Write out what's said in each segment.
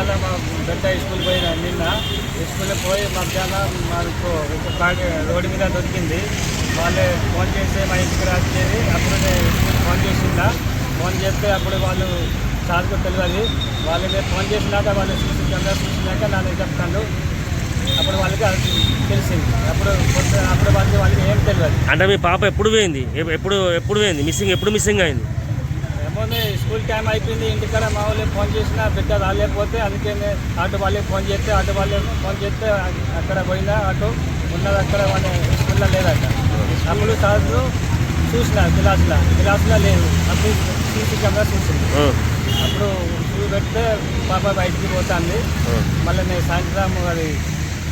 పొద్దుగాల మా పెద్ద స్కూల్ పోయిన నిన్న స్కూల్లో పోయి మధ్యాహ్నం మాకు ఒక రోడ్డు మీద దొరికింది. వాళ్ళే ఫోన్ చేస్తే మా ఇంటికి రాసేది. అప్పుడు నేను స్కూల్ ఫోన్ చేసిందా, ఫోన్ చేస్తే అప్పుడు వాళ్ళు సార్కు తెలియదు. వాళ్ళు నేను ఫోన్ చేసినాక వాళ్ళు చూసినాక నన్ను చెప్తాను. అప్పుడు వాళ్ళకి తెలిసింది. అప్పుడు వాళ్ళకి ఏం తెలియదు. అంటే మీ పాప ఎప్పుడు పోయింది? ఎప్పుడు పోయింది మిస్సింగ్? ఎప్పుడు మిస్సింగ్ అయింది? ఏమోనే స్కూల్ టైం అయిపోయింది. ఇంటికాడ మా వాళ్ళే ఫోన్ చేసినా బిడ్డ రాలేకపోతే అందుకే ఆటో వాళ్ళే ఫోన్ చేస్తే అక్కడ పోయినా ఆటో ఉన్నది అక్కడ వాళ్ళ స్కూల్లో లేదట. అప్పుడు సార్లు చూసిన క్లాస్లో లేదు. అప్పుడు సీసీ కెమెరా చూసింది. అప్పుడు షూ పెడితే పాప బయటికి పోతుంది. మళ్ళీ నేను సాయంత్రం అది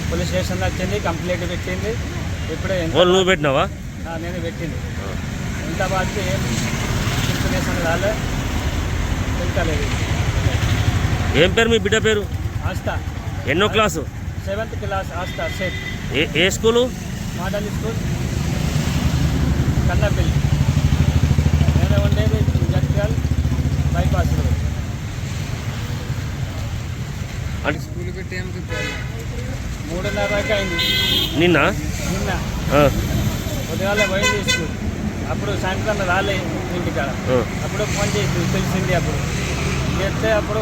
పోలీస్ స్టేషన్లో వచ్చింది, కంప్లైంట్ పెట్టింది. ఇప్పుడే నువ్వు పెట్టినావా? నేను పెట్టింది. ఇంత బాగా ఏం ఇన్ఫర్మేషన్ రాలే, తెలుస్తలేదు. ఏం పేరు మీ బిడ్డ పేరు? ఆస్థా. ఎన్నో class? 7th class. Aastha Seth. ఏ స్కూలు? Model school Kannapalli. నేను ఉండేది జడ్చల్ బైపాస్ రోడ్. అంటే స్కూల్ పెట్టి 3:30 అయింది నిన్న. పొద్దుగాల పోయింది స్కూల్. అప్పుడు సాయంత్రం రాలే ఇంటికాడ. అప్పుడు ఫోన్ చేసి తెలిసింది. అప్పుడు చేస్తే అప్పుడు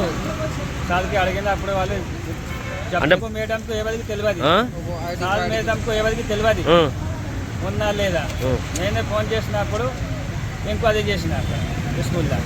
సార్కి అడిగింది. అప్పుడు వాళ్ళు చెప్పు మేడంకు ఎవరికి తెలియదు. సార్ మేడంకు ఎవరికి తెలియదు ఉన్నా లేదా. నేనే ఫోన్ చేసినప్పుడు ఇంకో అది చేసిన స్కూల్లో.